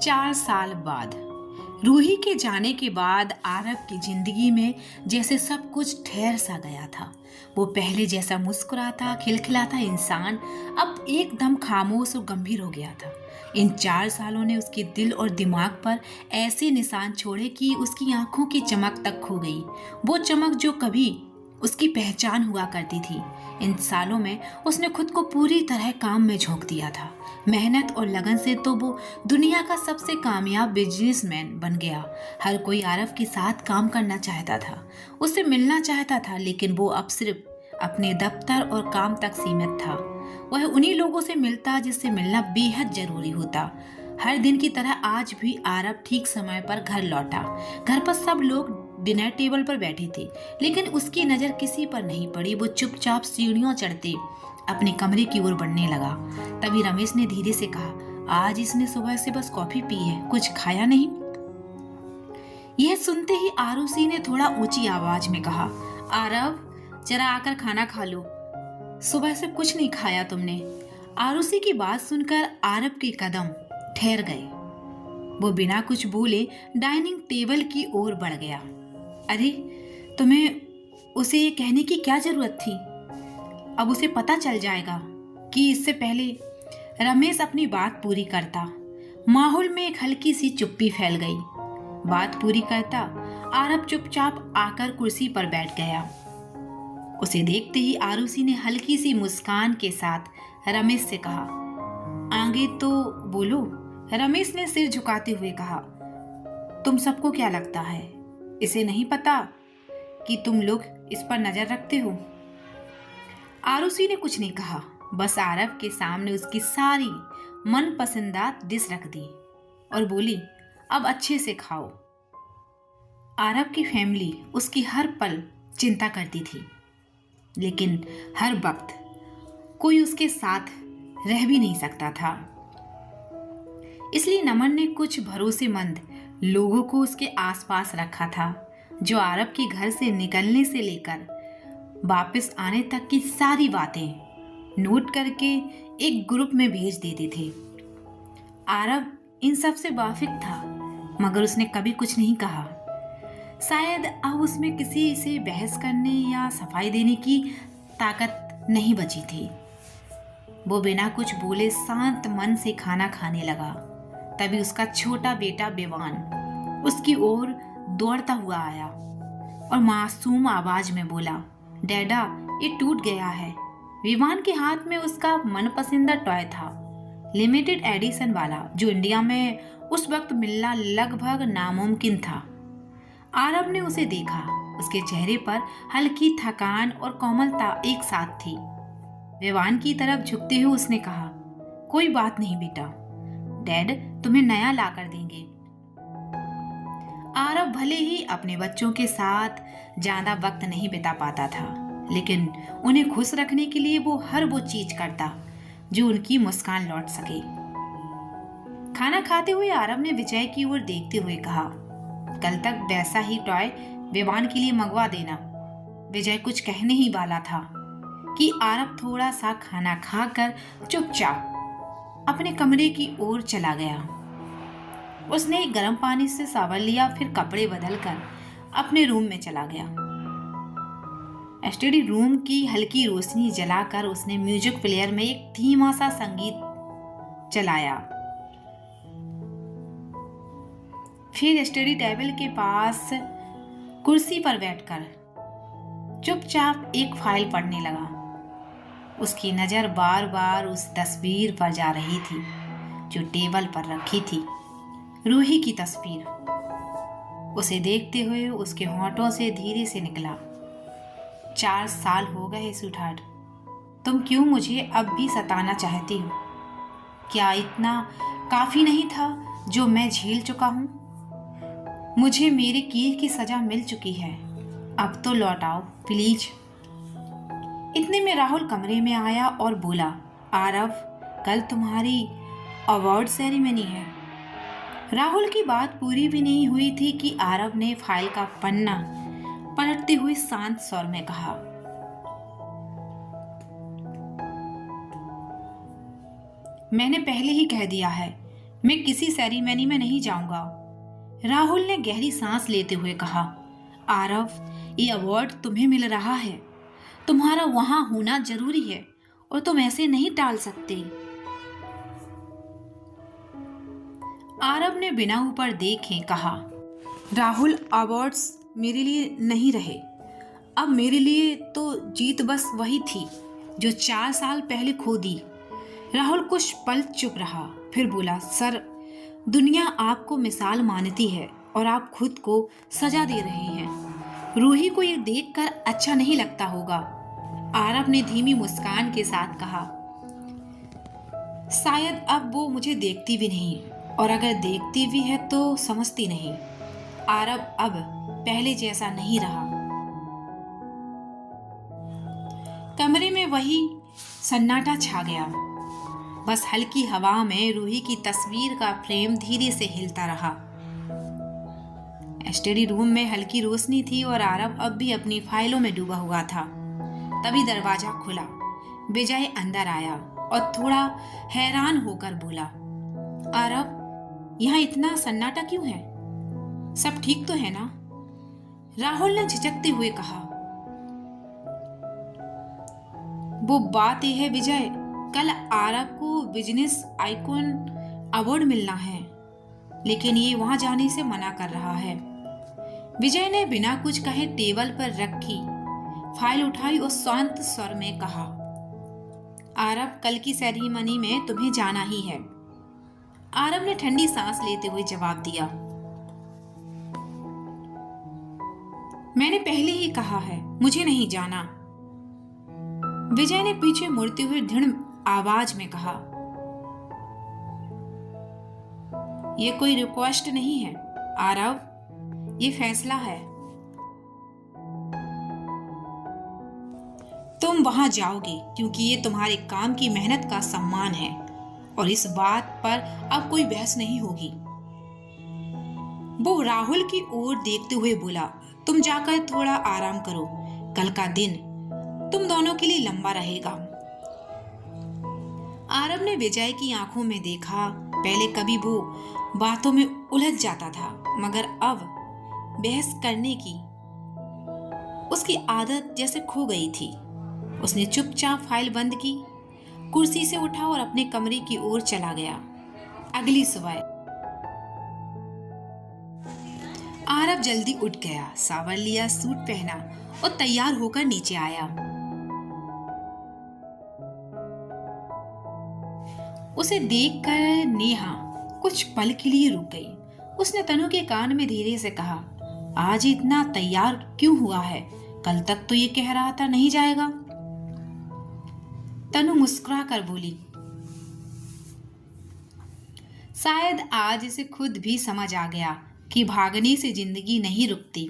4 साल बाद रूही के जाने के बाद आरव की जिंदगी में जैसे सब कुछ ठहर सा गया था। वो पहले जैसा मुस्कुराता खिलखिलाता इंसान अब एकदम खामोश और गंभीर हो गया था। इन 4 सालों ने उसके दिल और दिमाग पर ऐसे निशान छोड़े कि उसकी आंखों की चमक तक खो गई। वो चमक जो कभी उसकी पहचान हुआ करती थी। इन सालों में उसने खुद को पूरी तरह काम में झोंक दिया था। मेहनत और लगन से तो वो दुनिया का सबसे कामयाब बिजनेसमैन बन गया। हर कोई आरव के साथ काम करना चाहता था, उससे मिलना चाहता था, लेकिन वो अब सिर्फ अपने दफ्तर और काम तक सीमित था। वह उन्हीं लोगों से मिलता जिससे मिलना बेहद जरूरी होता। हर दिन की तरह आज भी आरव ठीक समय पर घर लौटा। घर पर सब लोग डिनर टेबल पर बैठे थे, लेकिन उसकी नजर किसी पर नहीं पड़ी। वो चुपचाप सीढ़ियों चढ़ते अपने कमरे की ओर बढ़ने लगा। तभी रमेश ने धीरे से कहा, आज इसने सुबह से बस कॉफी पी है, कुछ खाया नहीं। यह सुनते ही आरुषि ने थोड़ा ऊंची आवाज में कहा, आरव जरा आकर खाना खा लो, सुबह से कुछ नहीं खाया तुमने। आरुषि की बात सुनकर आरव के कदम ठहर गए। वो बिना कुछ बोले डाइनिंग टेबल की ओर बढ़ गया। अरे तुम्हें उसे ये कहने की क्या जरूरत थी? अब उसे पता चल जाएगा कि इससे पहले रमेश अपनी बात पूरी करता। माहौल में एक हल्की सी चुप्पी फैल गई। बात पूरी करता आरव चुपचाप आकर कुर्सी पर बैठ गया। उसे देखते ही आरुषि ने हल्की सी मुस्कान के साथ रमेश से कहा, आगे तो बोलो। रमेश ने सिर झुकाते हुए कहा, तुम सबको क्या लगता है, इसे नहीं पता कि तुम लोग इस पर नजर रखते हो? आरुषि ने कुछ नहीं कहा, बस आरव के सामने उसकी सारी मनपसंदा डिश रख दी और बोली, अब अच्छे से खाओ। आरव की फैमिली उसकी हर पल चिंता करती थी, लेकिन हर वक्त कोई उसके साथ रह भी नहीं सकता था। इसलिए नमन ने कुछ भरोसेमंद लोगों को उसके आसपास रखा था, जो आरव के घर से निकलने से लेकर वापस आने तक की सारी बातें नोट करके एक ग्रुप में भेज देते थे। आरव इन सब से वाकिफ था, मगर उसने कभी कुछ नहीं कहा। शायद अब उसमें किसी से बहस करने या सफाई देने की ताकत नहीं बची थी। वो बिना कुछ बोले शांत मन से खाना खाने लगा। तभी उसका छोटा बेटा विवान उसकी ओर दौड़ता हुआ आया और मासूम आवाज में बोला, डैडा ये टूट गया है। विवान के हाथ में उसका मनपसंदा टॉय था, लिमिटेड एडिशन वाला, जो इंडिया में उस वक्त मिलना लगभग नामुमकिन था। आरव ने उसे देखा। उसके चेहरे पर हल्की थकान और कोमलता एक साथ थी। विवान की तरफ झुकते हुए उसने कहा, कोई बात नहीं बेटा, डैड तुम्हें नया ला कर देंगे। आरव भले ही अपने बच्चों के साथ ज्यादा वक्त नहीं बिता पाता था, लेकिन उन्हें खुश रखने के लिए वो हर वो चीज करता जो उनकी मुस्कान लौट सके। खाना खाते हुए आरव ने विजय की ओर देखते हुए कहा, कल तक वैसा ही टॉय विवान के लिए मंगवा देना। विजय कुछ कहने ही वाला था कि आरव थोड़ा सा खाना खाकर चुपचाप अपने कमरे की ओर चला गया। उसने गर्म पानी से सावर लिया, फिर कपड़े बदलकर अपने रूम में चला गया। स्टडी रूम की हल्की रोशनी जलाकर उसने म्यूजिक प्लेयर में एक धीमा सा संगीत चलाया। फिर स्टडी टेबल के पास कुर्सी पर बैठकर चुपचाप एक फाइल पढ़ने लगा। उसकी नजर बार बार उस तस्वीर पर जा रही थी जो टेबल पर रखी थी, रूही की तस्वीर। उसे देखते हुए उसके होंठों से धीरे से निकला, 4 साल हो गए स्वीटहार्ट, तुम क्यों मुझे अब भी सताना चाहती हो? क्या इतना काफी नहीं था जो मैं झेल चुका हूं? मुझे मेरे किए की सजा मिल चुकी है, अब तो लौट आओ प्लीज। इतने में राहुल कमरे में आया और बोला, आरव कल तुम्हारी अवार्ड सेरेमनी है। राहुल की बात पूरी भी नहीं हुई थी कि आरव ने फाइल का पन्ना पलटते हुए शांत स्वर में कहा, मैंने पहले ही कह दिया है मैं किसी सेरेमनी में नहीं जाऊंगा। राहुल ने गहरी सांस लेते हुए कहा। आरव, ये अवार्ड तुम्हें मिल रहा है, तुम्हारा वहां होना जरूरी है और तुम ऐसे नहीं टाल सकते। आरव ने बिना ऊपर देखे कहा, राहुल, अवार्ड्स मेरे लिए नहीं रहे। अब मेरे लिए तो जीत बस वही थी जो 4 साल पहले खो दी। राहुल कुछ पल चुप रहा, फिर बोला, सर, दुनिया आपको मिसाल मानती है और आप खुद को सजा दे रहे हैं। रूही को ये देखकर अच्छा नहीं लगता होगा। आरव ने धीमी मुस्कान के साथ कहा, शायद अब वो मुझे देखती भी नहीं, और अगर देखती भी है तो समझती नहीं। आरव अब पहले जैसा नहीं रहा। कमरे में वही सन्नाटा छा गया। बस हल्की हवा में रूही की तस्वीर का फ्रेम धीरे से हिलता रहा। स्टडी रूम में हल्की रोशनी थी और आरव अब भी अपनी फाइलों में डूबा हुआ था। तभी दरवाजा खुला। विजय अंदर आया और थोड़ा हैरान होकर बोला, आरव, यहाँ इतना सन्नाटा क्यों है? सब ठीक तो है ना? राहुल ने झिझकते हुए कहा, वो बात यह है विजय, कल आरव को बिजनेस आइकॉन अवार्ड मिलना है, लेकिन ये वहां जाने से मना कर रहा है। विजय ने बिना कुछ कहे टेबल पर रखी फाइल उठाई और शांत स्वर में कहा, आरव, कल की सेरेमनी में तुम्हें जाना ही है। आरव ने ठंडी सांस लेते हुए जवाब दिया, मैंने पहले ही कहा है, मुझे नहीं जाना। विजय ने पीछे मुड़ते हुए दृढ़ आवाज में कहा, यह कोई रिक्वेस्ट नहीं है आरव, ये फैसला है। तुम वहां जाओगे क्योंकि ये तुम्हारे काम की मेहनत का सम्मान है और इस बात पर अब कोई बहस नहीं होगी। वो राहुल की ओर देखते हुए बोला, तुम जाकर थोड़ा आराम करो, कल का दिन तुम दोनों के लिए लंबा रहेगा। आरव ने विजय की आंखों में देखा। पहले कभी वो बातों में उलझ जाता था, मगर अब बहस करने की उसकी आदत जैसे खो गई थी। उसने चुपचाप फाइल बंद की, कुर्सी से उठा और अपने कमरे की ओर चला गया। अगली सुबह आरव जल्दी उठ गया, सावर लिया, सूट पहना और तैयार होकर नीचे आया। उसे देखकर नेहा कुछ पल के लिए रुक गई। उसने तनु के कान में धीरे से कहा, आज इतना तैयार क्यों हुआ है? कल तक तो ये कह रहा था नहीं जाएगा। तनु मुस्कुरा कर बोली, शायद आज इसे खुद भी समझ आ गया कि भागने से जिंदगी नहीं रुकती।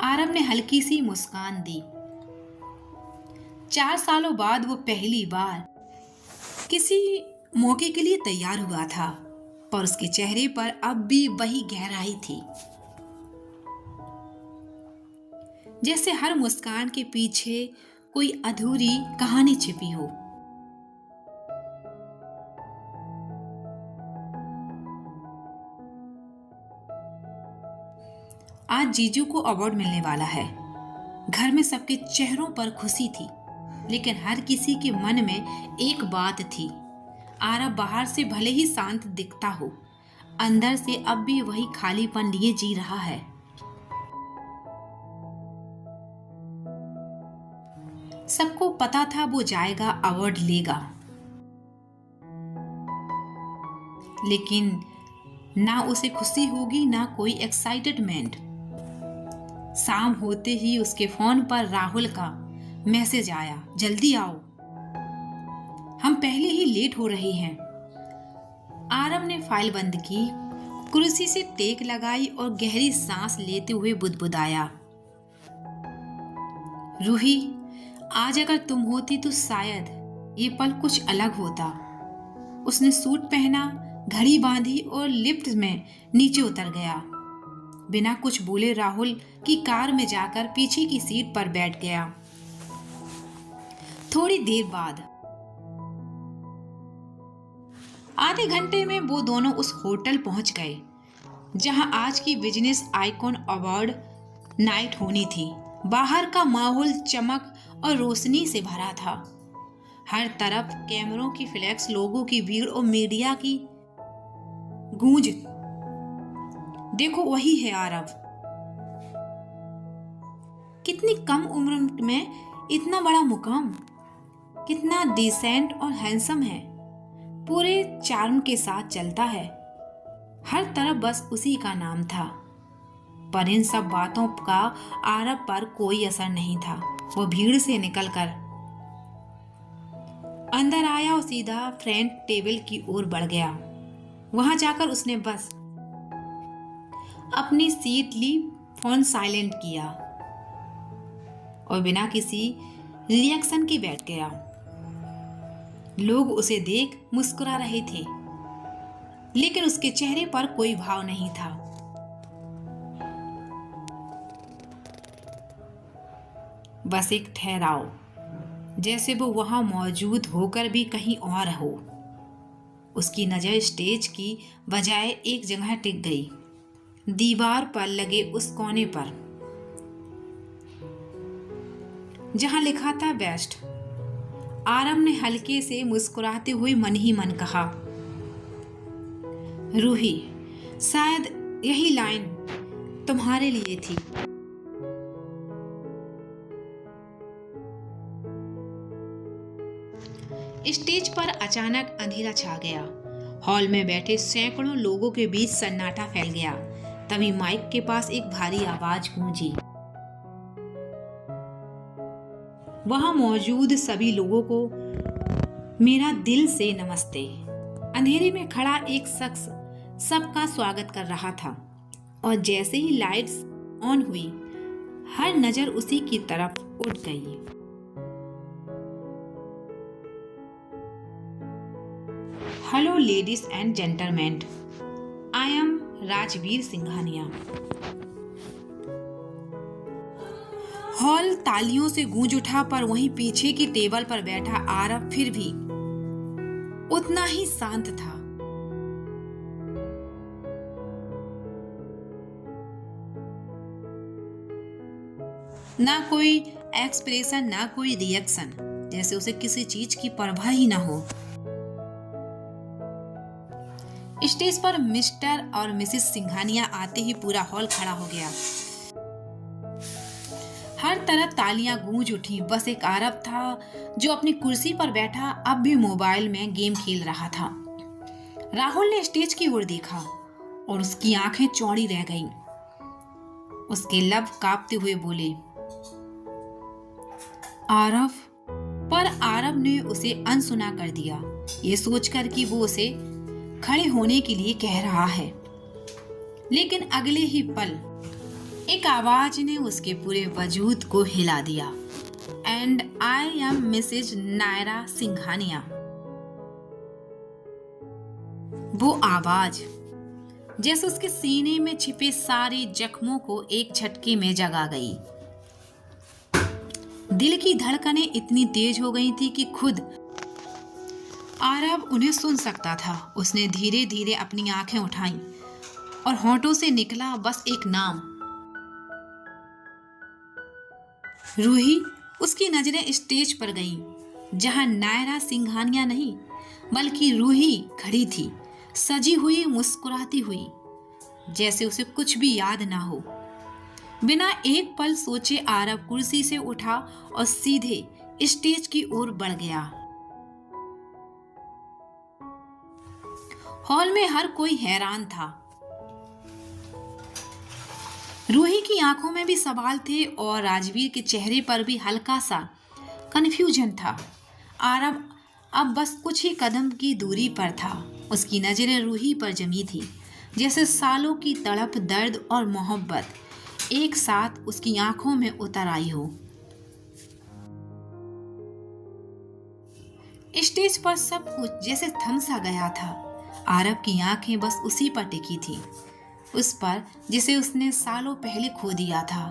आरव ने हल्की सी मुस्कान दी। 4 सालों बाद वो पहली बार किसी मौके के लिए तैयार हुआ था, पर उसके चेहरे पर अब भी वही गहराई थी, जैसे हर मुस्कान के पीछे कोई अधूरी कहानी छिपी हो। आज जीजू को अवार्ड मिलने वाला है। घर में सबके चेहरों पर खुशी थी, लेकिन हर किसी के मन में एक बात थी। आरव बाहर से भले ही शांत दिखता हो, अंदर से अब भी वही खालीपन लिए जी रहा है। सबको पता था वो जाएगा, अवार्ड लेगा, लेकिन ना उसे खुशी होगी ना कोई एक्साइटमेंट। शाम होते ही उसके फोन पर राहुल का मैसेज आया, जल्दी आओ, हम पहले ही लेट हो रहे हैं। आरव ने फाइल बंद की, कुर्सी से टेक लगाई और गहरी सांस लेते हुए बुदबुदाया, रूही, आज अगर तुम होती तो शायद ये पल कुछ अलग होता। उसने सूट पहना, घड़ी बांधी और लिफ्ट में नीचे उतर गया। बिना कुछ बोले राहुल की कार में जाकर पीछे की सीट पर बैठ गया। थोड़ी देर बाद आधे घंटे में वो दोनों उस होटल पहुंच गए जहां आज की बिजनेस आइकॉन अवार्ड नाइट होनी थी। बाहर का माहौल चमक और रोशनी से भरा था। हर तरफ कैमरों की फ्लैक्स, लोगों की भीड़ और मीडिया की गूंज। देखो, वही है आरव। कितनी कम उम्र में इतना बड़ा मुकाम। कितना डिसेंट और हैंडसम है। पूरे चार्म के साथ चलता है। हर तरफ बस उसी का नाम था। पर इन सब बातों का आरव पर कोई असर नहीं था। वो भीड़ से निकलकर अंदर आया और सीधा फ्रंट टेबल की ओर बढ़ गया। वहां जाकर उसने बस अपनी सीट ली, फोन साइलेंट किया और बिना किसी रिएक्शन के बैठ गया। लोग उसे देख मुस्कुरा रहे थे, लेकिन उसके चेहरे पर कोई भाव नहीं था। बस एक ठहराव, जैसे वो वहां मौजूद होकर भी कहीं और हो। उसकी नजर स्टेज की बजाय एक जगह टिक गई, दीवार पर लगे उस कोने पर जहां लिखा था बेस्ट। आरव ने हल्के से मुस्कुराते हुए मन ही मन कहा, रूही, शायद यही लाइन तुम्हारे लिए थी। स्टेज पर अचानक अंधेरा छा गया। हॉल में बैठे सैकड़ों लोगों के बीच सन्नाटा फैल गया। तभी माइक के पास एक भारी आवाज गूंजी। वहां मौजूद सभी लोगों को मेरा दिल से नमस्ते। अंधेरे में खड़ा एक शख्स सबका स्वागत कर रहा था और जैसे ही लाइट्स ऑन हुई, हर नजर उसी की तरफ उठ गई। Hello ladies and gentleman, I am Rajveer Singhania. Hall तालियों से गूंज उठा, पर वहीं पीछे की टेबल पर बैठा आरव फिर भी उतना ही शांत था। ना कोई एक्सप्रेशन, ना कोई रिएक्शन, जैसे उसे किसी चीज की परवाह ही ना हो। स्टेज पर मिस्टर और मिसेस सिंघानिया आते ही पूरा हॉल खड़ा हो गया। हर तरफ तालियां गूंज उठी। बस एक आरव था जो अपनी कुर्सी पर बैठा अब भी मोबाइल में गेम खेल रहा था। राहुल ने स्टेज की ओर देखा और उसकी आंखें चौड़ी रह गईं। उसके लब कांपते हुए बोले, आरव। पर आरव ने उसे अनसुना कर दिया, ये सोचकर कि वो उसे खड़े होने के लिए कह रहा है। लेकिन अगले ही पल एक आवाज ने उसके पूरे वजूद को हिला दिया। And I am Mrs Naira Singhania. वो आवाज जैसे उसके सीने में छिपे सारे जख्मों को एक झटके में जगा गई। दिल की धड़कनें इतनी तेज हो गई थी कि खुद आरव उन्हें सुन सकता था। उसने धीरे धीरे अपनी आंखें उठाईं और होंठों से निकला बस एक नाम, रूही। उसकी नजरें स्टेज पर गईं, जहां नायरा सिंघानिया नहीं बल्कि रूही खड़ी थी, सजी हुई, मुस्कुराती हुई, जैसे उसे कुछ भी याद ना हो। बिना एक पल सोचे आरव कुर्सी से उठा और सीधे स्टेज की ओर बढ़ गया। हॉल में हर कोई हैरान था। रूही की आंखों में भी सवाल थे और राजवीर के चेहरे पर भी हल्का सा कन्फ्यूजन था। आरव अब बस कुछ ही कदम की दूरी पर था। उसकी नजरें रूही पर जमी थी, जैसे सालों की तड़प, दर्द और मोहब्बत एक साथ उसकी आंखों में उतर आई हो। स्टेज पर सब कुछ जैसे थम सा गया था। आरव की आंखें बस उसी पर टिकी थी, उस पर जिसे उसने सालों पहले खो दिया था।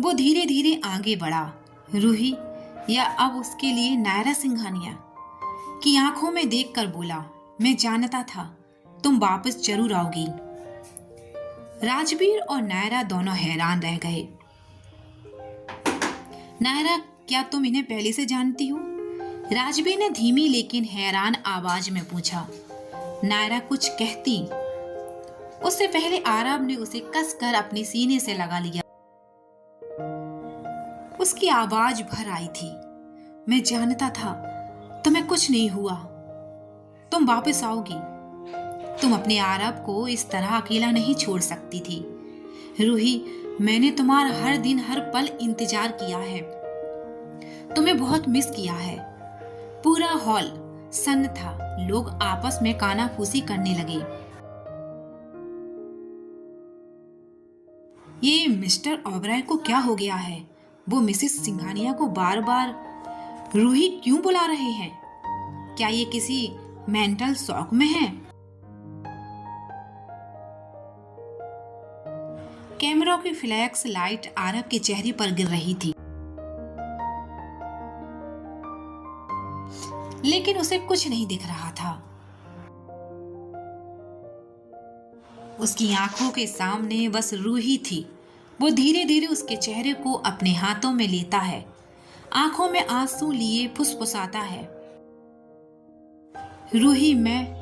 वो धीरे धीरे आगे बढ़ा। रूही, या अब उसके लिए नायरा सिंघानिया। की आंखों में देखकर बोला, मैं जानता था तुम वापस जरूर आओगी। राजवीर और नायरा दोनों हैरान रह गए। नायरा, क्या तुम इन्हें पहले से जानती हो? राजवीर ने धीमी लेकिन हैरान आवाज में पूछा। नायरा कुछ कहती उससे पहले आरब ने उसे कसकर अपने सीने से लगा लिया। उसकी आवाज भर आई थी, मैं जानता था तुम्हें कुछ नहीं हुआ, तुम वापस आओगी। तुम अपने आरब को इस तरह अकेला नहीं छोड़ सकती थी। रूही, मैंने तुम्हारा हर दिन हर पल इंतजार किया है, तुम्हें बहुत मिस किया है। पूरा हॉल सन्न था, लोग आपस में कानाफूसी करने लगे। ये मिस्टर ओबराय को क्या हो गया है? वो मिसेस सिंघानिया को बार बार रूही क्यों बुला रहे हैं? क्या ये किसी मेंटल शॉक में है? कैमरों की फ्लैश लाइट आरब के चेहरे पर गिर रही थी, लेकिन उसे कुछ नहीं दिख रहा था। उसकी आंखों के सामने बस रूही थी। वो धीरे धीरे उसके चेहरे को अपने हाथों में लेता है, आंखों में आंसू लिए फुसफुसाता है, रूही, मैं